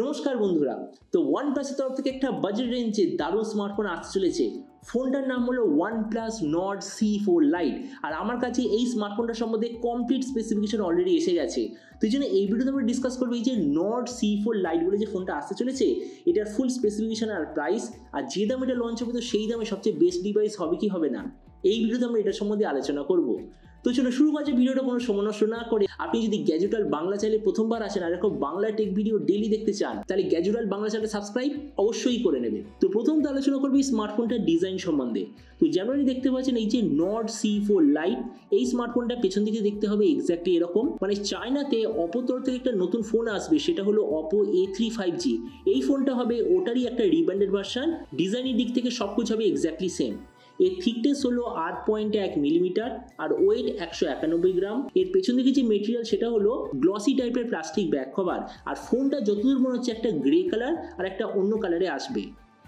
নমস্কার বন্ধুরা। তো ওয়ানপ্লাসের তরফ থেকে একটা বাজেট রেঞ্জে দারুণ স্মার্টফোন আসতে চলেছে। ফোনটার নাম হলো OnePlus Nord C4 Lite। আর আমার কাছে এই স্মার্টফোনটার সম্বন্ধে কমপ্লিট স্পেসিফিকেশন অলরেডি এসে গেছে। তো এই জন্য এই ভিডিওতে আমরা ডিসকাস করবো এই যে Nord C4 Lite বলে যে ফোনটা আসতে চলেছে, এটার ফুল স্পেসিফিকেশন আর প্রাইস, আর যে দামে এটা লঞ্চ হবে তো সেই দামে সবচেয়ে বেস্ট ডিভাইস হবে কি হবে না, এই ভিডিওতে আমরা এটার সম্বন্ধে আলোচনা করব। তো চলো শুরু করা যাক ভিডিওটা কোনো সময় নষ্ট না করে। আপনি যদি গ্যাজেটাল বাংলা চ্যানেলে প্রথমবার আসেন আর এরকম বাংলা টেক ভিডিও ডেইলি দেখতে চান, তাহলে গ্যাজেটাল বাংলা চ্যানেল সাবস্ক্রাইব অবশ্যই করে নেবেন। তো প্রথমত আলোচনা করবো এই স্মার্টফোনটার ডিজাইন সম্বন্ধে। তো যেমনই দেখতে পাচ্ছেন এই যে Nord C4 Lite, এই স্মার্টফোনটা পেছন দিকে দেখতে হবে এক্স্যাক্টলি এরকম। মানে চায়নাতে অপো তরফ থেকে একটা নতুন ফোন আসবে, সেটা হলো Oppo A3 5G। এই ফোনটা হবে ওটারই একটা রিব্র্যান্ডেড ভার্সন। ডিজাইনের দিক থেকে সবকিছু হবে এক্স্যাক্টলি সেম। এর থিকনেস হলো 8.1 মিলিমিটার আর ওয়েট 191 গ্রাম। এর পেছন দিকে যে মেটেরিয়াল সেটা হলো গ্লসি টাইপের প্লাস্টিক ব্যাক কভার। আর ফোনটা যতদূর মনে হচ্ছে একটা গ্রে কালার আর একটা অন্য কালারে আসবে।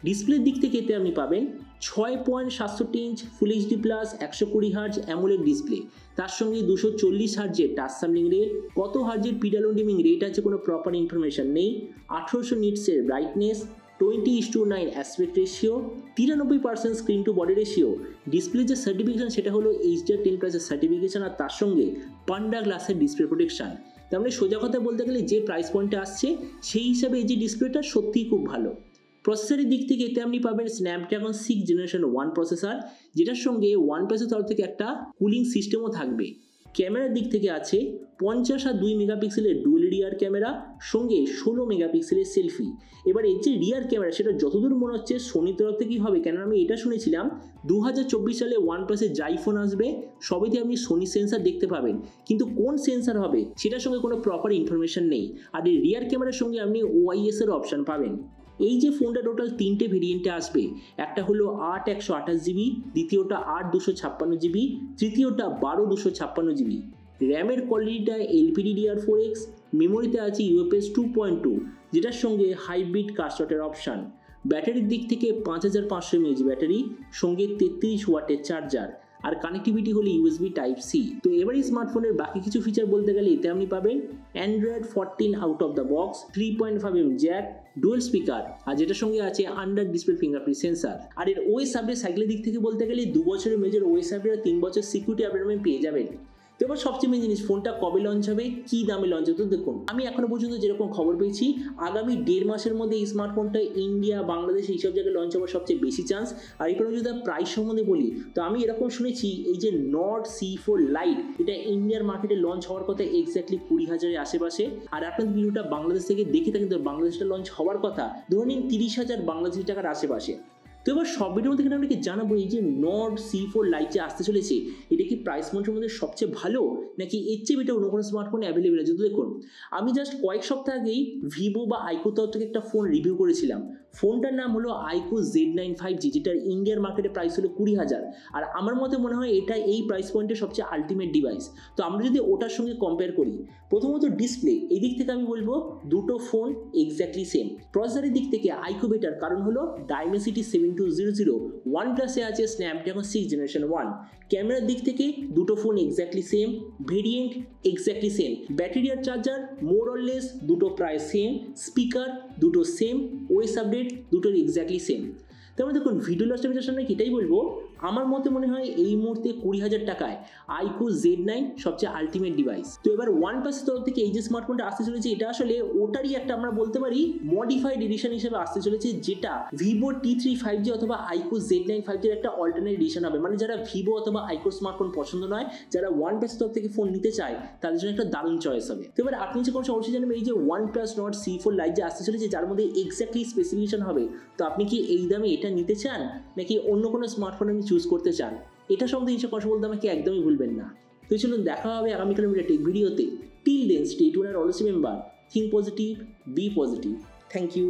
ডিসপ্লের দিক থেকে এতে আপনি পাবেন 6.67 inch full HD plus 120 hertz AMOLED display, তার সঙ্গে 240 হার্জের টাচ স্যাম্পলিং রেট। কত হার্জের পিডালো ডিমিং রেট আছে কোনো প্রপার ইনফরমেশন নেই। 1800 নিটসের brightness, 20:9 aspect ratio, 93% screen to body ratio. Display যে সার্টিফিকেশন সেটা হলো HDR10+ সার্টিফিকেশন, আর তার সঙ্গে পান্ডা গ্লাসের ডিসপ্লে প্রোটেকশন। তার মানে সোজা কথা বলতে গেলে যে প্রাইস পয়েন্টে আসছে সেই হিসাবে এই যে ডিসপ্লেটা সত্যিই খুব ভালো। প্রসেসরের দিক থেকে এতে আপনি পাবেন স্ন্যাপড্রাগন 6 জেনারেশন 1 প্রসেসর, যেটার সঙ্গে OnePlus-এর তরফ থেকে একটা কুলিং সিস্টেমও থাকবে। ক্যামেরার দিক থেকে আছে 50 আর 2 মেগাপিক্সেলের ডুয়েল রিয়ার ক্যামেরা, সঙ্গে 16 মেগাপিক্সেলের সেলফি। এবার এর যে রিয়ার ক্যামেরা সেটা যতদূর মনে হচ্ছে সোনির তরফ থেকেই হবে, কেন আমি এটা শুনেছিলাম 2024 সালে OnePlus-এর যাই ফোন আসবে সবেতে আপনি সোনি সেন্সার দেখতে পাবেন, কিন্তু কোন সেন্সার হবে সেটার সঙ্গে কোনো প্রপার ইনফরমেশন নেই। আর এই রিয়ার ক্যামেরার সঙ্গে আপনি OIS এর অপশন পাবেন। এই যে ফোনটা টোটাল 3টে ভেরিয়েন্টে আসবে, একটা হলো 8/128GB, দ্বিতীয়টা 8/256GB, তৃতীয়টা 12/256GB। র্যামের কোয়ালিটিটা LPDDR4X, মেমোরিতে আছে UFS 2.2, যেটার সঙ্গে হাইব্রিড কার্সটের অপশান। ব্যাটারির দিক থেকে 5500 mAh ব্যাটারি, সঙ্গে 33 ওয়াটের চার্জার, আর কানেক্টিভিটি হলো USB Type-C। তো এবার এই স্মার্টফোনের বাকি কিছু ফিচার বলতে গেলে এতে আপনি পাবেন Android 14 out of the box, 3.5mm jack, dual speaker, আর যেটার সঙ্গে আছে আন্ডার ডিসপ্লে ফিঙ্গারপ্রিন্ট সেন্সার। আর এর OS আপডেট সাইকেলের দিক থেকে বলতে গেলে 2 বছরের মেজর OS আপডেট আর 3 বছর সিকিউরিটি আপডেট পেয়ে যাবেন। তো এবার সবচেয়ে মেন জিনিস, ফোনটা কবে লঞ্চ হবে, কি দামে লঞ্চ হবে। তো দেখুন, আমি এখনো পর্যন্ত যেরকম খবর পেয়েছি আগামী 1.5 মাসের মধ্যে এই স্মার্টফোনটা ইন্ডিয়া, বাংলাদেশ এইসব জায়গায় লঞ্চ হওয়ার সবচেয়ে বেশি চান্স। আর এরপর যদি প্রাইস সম্বন্ধে বলি, তো আমি এরকম শুনেছি এই যে Nord C4 Lite এটা ইন্ডিয়ার মার্কেটে লঞ্চ হওয়ার কথা এক্স্যাক্টলি 20,000-এর আশেপাশে। আর আপনাদের ভিডিওটা বাংলাদেশ থেকে দেখে থাকেন তো বাংলাদেশটা লঞ্চ হওয়ার কথা ধরে নিন 30,000 বাংলাদেশি টাকার আশেপাশে। তো এবার সব ভিডিওর মধ্যে আপনাকে জানাবো এই যে Nord C4 Lite যে আসতে চলেছে এটা কি প্রাইস পয়েন্টের মধ্যে সবচেয়ে ভালো, নাকি এর চেয়ে বেটার অন্য কোনো স্মার্টফোনে অ্যাভেলেবেল আছে। তো দেখুন, আমি জাস্ট কয়েক সপ্তাহ আগেই ভিভো বা আইকো তরফ থেকে একটা ফোন রিভিউ করেছিলাম। ফোনটার নাম হলো আইকো Z9 5G, যেটার ইন্ডিয়ার মার্কেটে প্রাইস হলো 20,000। আর আমার মতে মনে হয় এটা এই প্রাইস পয়েন্টের সবচেয়ে আলটিমেট ডিভাইস। তো আমরা যদি ওটার সঙ্গে কম্পেয়ার করি, প্রথমত ডিসপ্লে এই দিক থেকে আমি বলবো দুটো ফোন এক্স্যাক্টলি সেম। প্রসেসরের দিক থেকে আইকো বেটার, কারণ হলো Dimensity 7200, OnePlus-এ আছে স্ন্যাপড্রাগন 6 জেনারেশন 1। ক্যামেরার দিক থেকে দুটো phone exactly same, variant exactly same, battery আর চার্জার মোর অর লেস দুটো প্রায় সেম, স্পিকার দুটো সেম, OS আপডেট দুটোর এক্স্যাক্টলি সেম। তারপরে দেখুন, ভিডিও লস্টের সামনে এটাই বলবো, আমার মতে মনে হয় এই মুহূর্তে 20,000 টাকায় আইকো Z9 সবচেয়ে আলটিমেট ডিভাইস। তো এবার OnePlus-এর তরফ থেকে এই যে স্মার্টফোনটা আসতে চলেছে এটা আসলে ওটারই একটা আমরা বলতে পারি মডিফাইড এডিশন হিসেবে আসতে চলেছে, যেটা ভিভো T3 5G অথবা আইকো Z9 5G এর একটা অল্টারনেট এডিশন হবে। মানে যারা ভিভো অথবা আইকো স্মার্টফোন পছন্দ নয়, যারা OnePlus-এর তরফ থেকে ফোন নিতে চায়, তাদের জন্য একটা দারুণ চয়েস হবে। তো এবার আপনি যে কোনো অবশ্যই জানবেন এই যে OnePlus Nord C4 Lite যে আসতে চলেছে, যার মধ্যে এক্স্যাক্টলি স্পেসিফিকেশন হবে, তো আপনি কি এই দামে এটা নিতে চান, নাকি অন্য কোনো স্মার্টফোন আপনি চুজ করতে চান, এটা সম্বন্ধে কিছু কথা বলতে আমাকে একদমই ভুলবেন না। তো চলুন দেখা হবে আগামীকালের টেক ভিডিওতে। টিল দেন স্টে টিউনড আর always remember, think positive, be positive. Thank you.